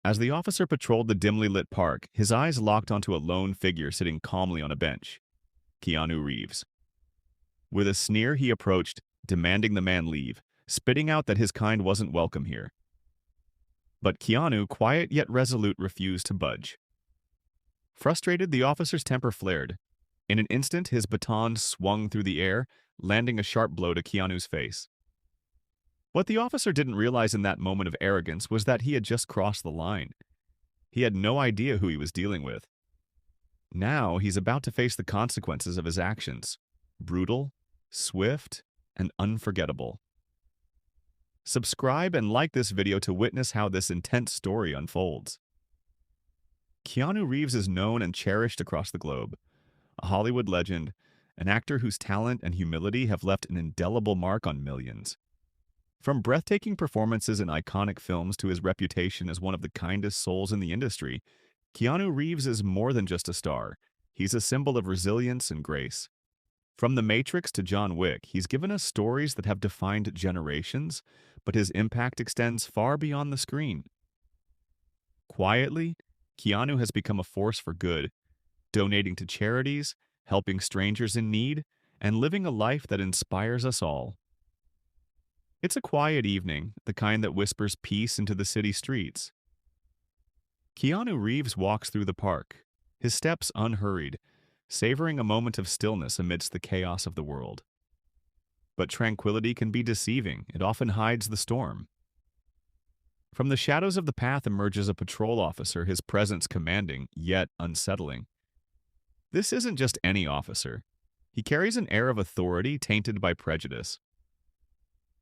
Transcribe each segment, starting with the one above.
As the officer patrolled the dimly lit park, his eyes locked onto a lone figure sitting calmly on a bench, Keanu Reeves. With a sneer, he approached, demanding the man leave, spitting out that his kind wasn't welcome here. But Keanu, quiet yet resolute, refused to budge. Frustrated, the officer's temper flared. In an instant, his baton swung through the air, landing a sharp blow to Keanu's face. What the officer didn't realize in that moment of arrogance was that he had just crossed the line. He had no idea who he was dealing with. Now he's about to face the consequences of his actions. Brutal, swift, and unforgettable. Subscribe and like this video to witness how this intense story unfolds. Keanu Reeves is known and cherished across the globe. A Hollywood legend, an actor whose talent and humility have left an indelible mark on millions. From breathtaking performances in iconic films to his reputation as one of the kindest souls in the industry, Keanu Reeves is more than just a star. He's a symbol of resilience and grace. From The Matrix to John Wick, he's given us stories that have defined generations, but his impact extends far beyond the screen. Quietly, Keanu has become a force for good, donating to charities, helping strangers in need, and living a life that inspires us all. It's a quiet evening, the kind that whispers peace into the city streets. Keanu Reeves walks through the park, his steps unhurried, savoring a moment of stillness amidst the chaos of the world. But tranquility can be deceiving. It often hides the storm. From the shadows of the path emerges a patrol officer, his presence commanding, yet unsettling. This isn't just any officer. He carries an air of authority tainted by prejudice.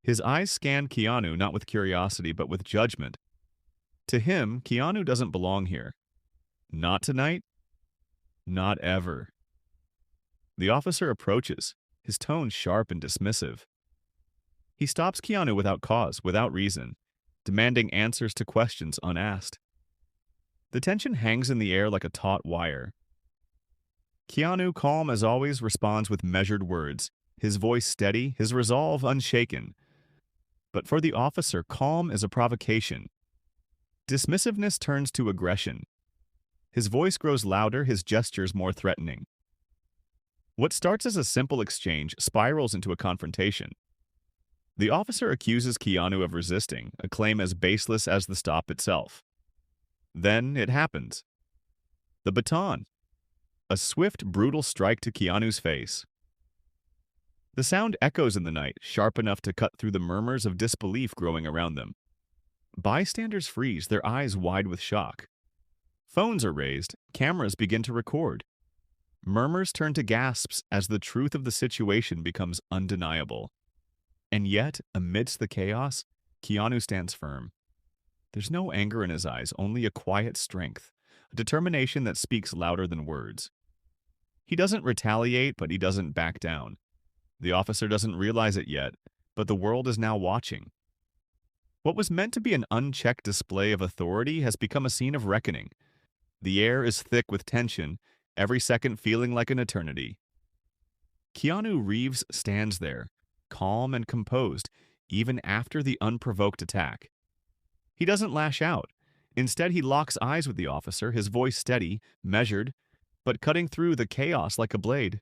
His eyes scan Keanu not with curiosity but with judgment. To him, Keanu doesn't belong here. Not tonight. Not ever. The officer approaches, his tone sharp and dismissive. He stops Keanu without cause, without reason, demanding answers to questions unasked. The tension hangs in the air like a taut wire. Keanu, calm as always, responds with measured words, his voice steady, his resolve unshaken. But for the officer, calm is a provocation. Dismissiveness turns to aggression. His voice grows louder, his gestures more threatening. What starts as a simple exchange spirals into a confrontation. The officer accuses Keanu of resisting, a claim as baseless as the stop itself. Then it happens. The baton. A swift, brutal strike to Keanu's face. The sound echoes in the night, sharp enough to cut through the murmurs of disbelief growing around them. Bystanders freeze, their eyes wide with shock. Phones are raised, cameras begin to record. Murmurs turn to gasps as the truth of the situation becomes undeniable. And yet, amidst the chaos, Keanu stands firm. There's no anger in his eyes, only a quiet strength, a determination that speaks louder than words. He doesn't retaliate, but he doesn't back down. The officer doesn't realize it yet, but the world is now watching. What was meant to be an unchecked display of authority has become a scene of reckoning. The air is thick with tension, every second feeling like an eternity. Keanu Reeves stands there, calm and composed, even after the unprovoked attack. He doesn't lash out. Instead, he locks eyes with the officer, his voice steady, measured, but cutting through the chaos like a blade.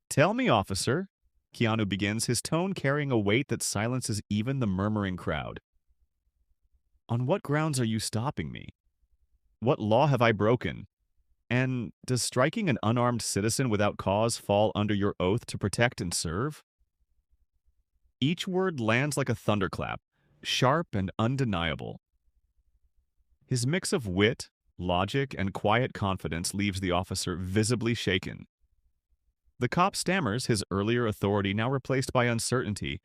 "Tell me, officer," Keanu begins, his tone carrying a weight that silences even the murmuring crowd. "On what grounds are you stopping me? What law have I broken? And does striking an unarmed citizen without cause fall under your oath to protect and serve?" Each word lands like a thunderclap, sharp and undeniable. His mix of wit, logic, and quiet confidence leaves the officer visibly shaken. The cop stammers, his earlier authority now replaced by uncertainty,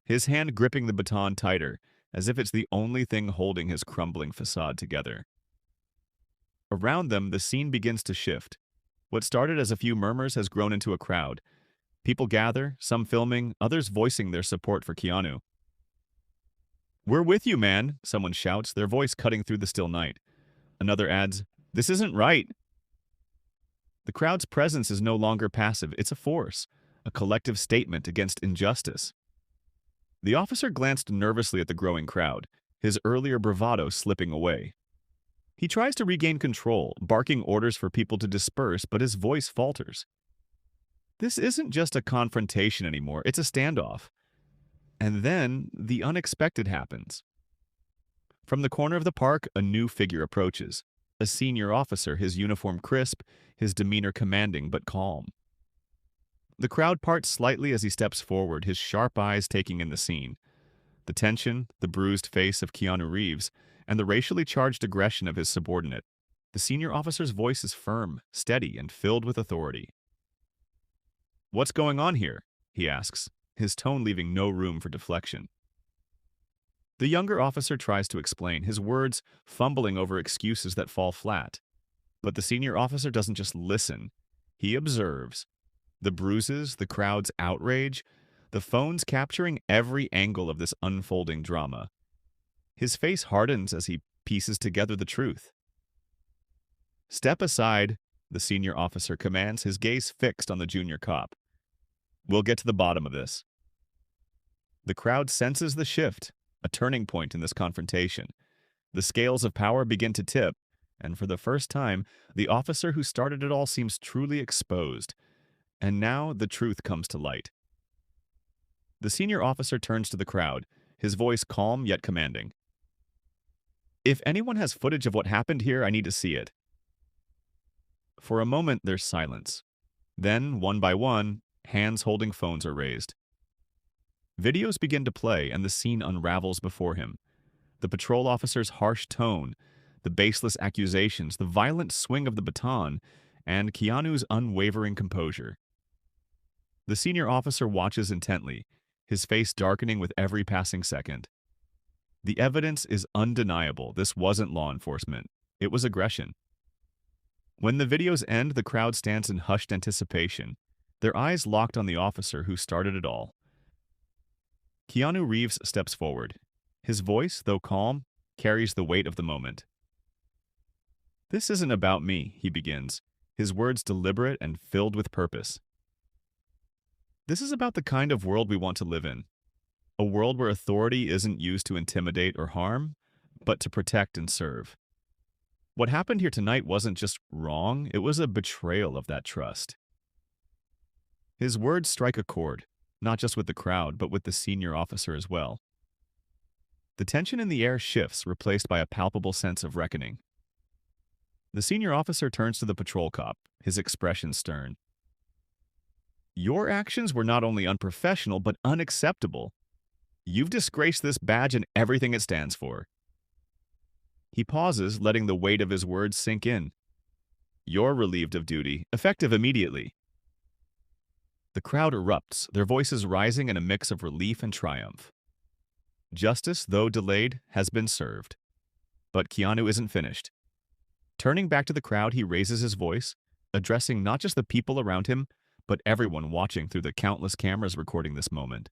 his hand gripping the baton tighter, as if it's the only thing holding his crumbling facade together. Around them, the scene begins to shift. What started as a few murmurs has grown into a crowd. People gather, some filming, others voicing their support for Keanu. "We're with you, man," someone shouts, their voice cutting through the still night. Another adds, "This isn't right." The crowd's presence is no longer passive, it's a force, a collective statement against injustice. The officer glanced nervously at the growing crowd, his earlier bravado slipping away. He tries to regain control, barking orders for people to disperse, but his voice falters. This isn't just a confrontation anymore, it's a standoff. And then the unexpected happens. From the corner of the park, a new figure approaches. A senior officer, his uniform crisp, his demeanor commanding but calm. The crowd parts slightly as he steps forward, his sharp eyes taking in the scene. The tension, the bruised face of Keanu Reeves, and the racially charged aggression of his subordinate. The senior officer's voice is firm, steady, and filled with authority. "What's going on here?" he asks, his tone leaving no room for deflection. The younger officer tries to explain, his words fumbling over excuses that fall flat. But the senior officer doesn't just listen, he observes. The bruises, the crowd's outrage, the phones capturing every angle of this unfolding drama. His face hardens as he pieces together the truth. "Step aside," the senior officer commands, his gaze fixed on the junior cop. "We'll get to the bottom of this." The crowd senses the shift, a turning point in this confrontation. The scales of power begin to tip, and for the first time, the officer who started it all seems truly exposed. And now the truth comes to light. The senior officer turns to the crowd, his voice calm yet commanding. "If anyone has footage of what happened here, I need to see it." For a moment, there's silence. Then, one by one, hands holding phones are raised. Videos begin to play, and the scene unravels before him. The patrol officer's harsh tone, the baseless accusations, the violent swing of the baton, and Keanu's unwavering composure. The senior officer watches intently, his face darkening with every passing second. The evidence is undeniable. This wasn't law enforcement. It was aggression. When the videos end, the crowd stands in hushed anticipation, their eyes locked on the officer who started it all. Keanu Reeves steps forward. His voice, though calm, carries the weight of the moment. "This isn't about me," he begins, his words deliberate and filled with purpose. "This is about the kind of world we want to live in. A world where authority isn't used to intimidate or harm, but to protect and serve. What happened here tonight wasn't just wrong, it was a betrayal of that trust." His words strike a chord, not just with the crowd, but with the senior officer as well. The tension in the air shifts, replaced by a palpable sense of reckoning. The senior officer turns to the patrol cop, his expression stern. "Your actions were not only unprofessional, but unacceptable. You've disgraced this badge and everything it stands for." He pauses, letting the weight of his words sink in. "You're relieved of duty, effective immediately." The crowd erupts, their voices rising in a mix of relief and triumph. Justice, though delayed, has been served. But Keanu isn't finished. Turning back to the crowd, he raises his voice, addressing not just the people around him, but everyone watching through the countless cameras recording this moment.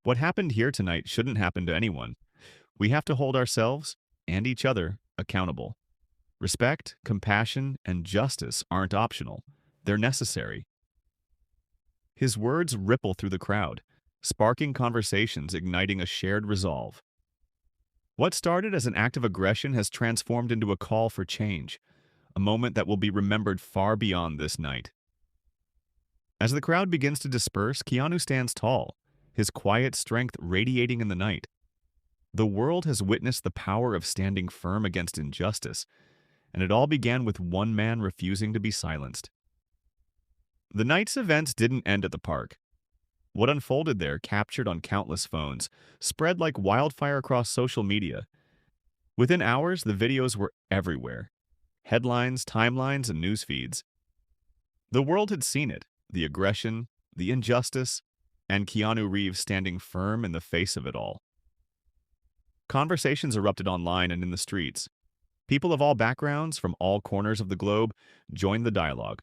"What happened here tonight shouldn't happen to anyone. We have to hold ourselves, and each other, accountable. Respect, compassion, and justice aren't optional. They're necessary." His words ripple through the crowd, sparking conversations, igniting a shared resolve. What started as an act of aggression has transformed into a call for change, a moment that will be remembered far beyond this night. As the crowd begins to disperse, Keanu stands tall, his quiet strength radiating in the night. The world has witnessed the power of standing firm against injustice, and it all began with one man refusing to be silenced. The night's events didn't end at the park. What unfolded there, captured on countless phones, spread like wildfire across social media. Within hours, the videos were everywhere. Headlines, timelines, and news feeds. The world had seen it, the aggression, the injustice, and Keanu Reeves standing firm in the face of it all. Conversations erupted online and in the streets. People of all backgrounds, from all corners of the globe, joined the dialogue.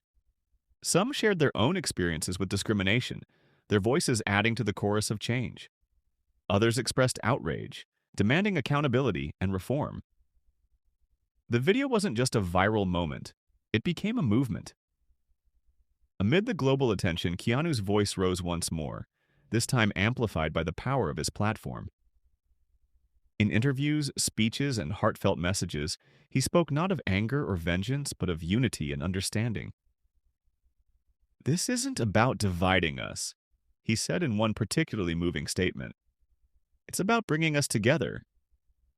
Some shared their own experiences with discrimination, their voices adding to the chorus of change. Others expressed outrage, demanding accountability and reform. The video wasn't just a viral moment, it became a movement. Amid the global attention, Keanu's voice rose once more, this time amplified by the power of his platform. In interviews, speeches, and heartfelt messages, he spoke not of anger or vengeance, but of unity and understanding. "This isn't about dividing us," he said in one particularly moving statement. "It's about bringing us together.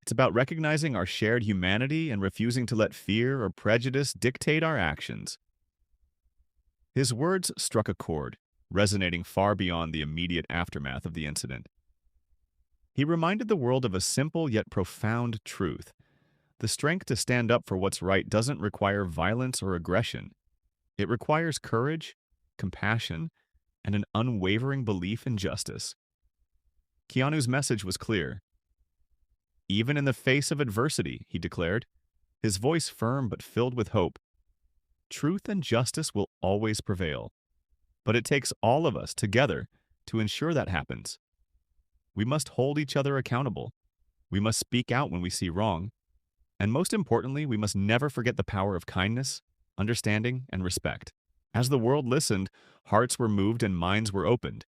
It's about recognizing our shared humanity and refusing to let fear or prejudice dictate our actions." His words struck a chord, resonating far beyond the immediate aftermath of the incident. He reminded the world of a simple yet profound truth. The strength to stand up for what's right doesn't require violence or aggression. It requires courage, compassion, and an unwavering belief in justice. Keanu's message was clear. Even in the face of adversity, he declared, his voice firm but filled with hope. Truth and justice will always prevail, but it takes all of us together to ensure that happens. We must hold each other accountable. We must speak out when we see wrong. And most importantly, we must never forget the power of kindness, understanding, and respect. As the world listened, hearts were moved and minds were opened.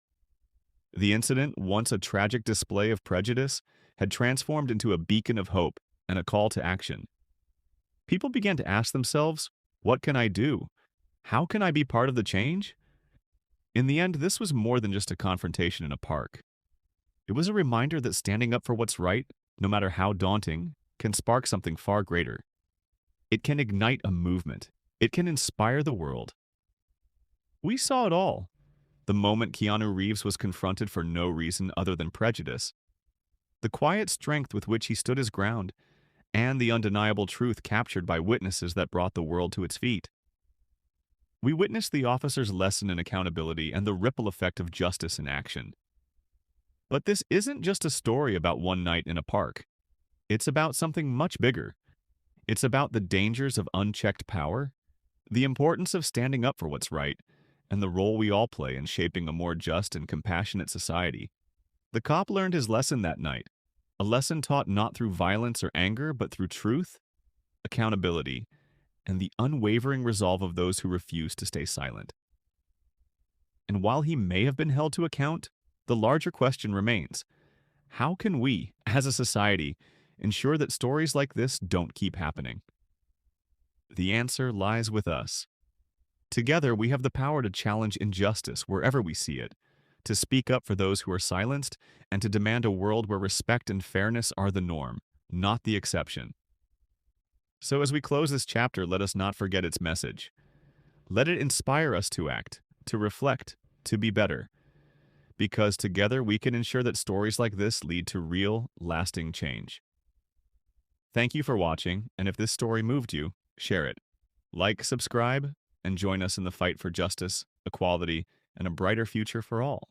The incident, once a tragic display of prejudice, had transformed into a beacon of hope and a call to action. People began to ask themselves, what can I do? How can I be part of the change? In the end, this was more than just a confrontation in a park. It was a reminder that standing up for what's right, no matter how daunting, can spark something far greater. It can ignite a movement. It can inspire the world. We saw it all. The moment Keanu Reeves was confronted for no reason other than prejudice, the quiet strength with which he stood his ground, and the undeniable truth captured by witnesses that brought the world to its feet. We witnessed the officer's lesson in accountability and the ripple effect of justice in action. But this isn't just a story about one night in a park. It's about something much bigger. It's about the dangers of unchecked power, the importance of standing up for what's right, and the role we all play in shaping a more just and compassionate society. The cop learned his lesson that night, a lesson taught not through violence or anger, but through truth, accountability, and the unwavering resolve of those who refuse to stay silent. And while he may have been held to account, the larger question remains: how can we, as a society, ensure that stories like this don't keep happening? The answer lies with us. Together, we have the power to challenge injustice wherever we see it, to speak up for those who are silenced, and to demand a world where respect and fairness are the norm, not the exception. So as we close this chapter, let us not forget its message. Let it inspire us to act, to reflect, to be better. Because together we can ensure that stories like this lead to real, lasting change. Thank you for watching, and if this story moved you, share it. Like, subscribe, and join us in the fight for justice, equality, and a brighter future for all.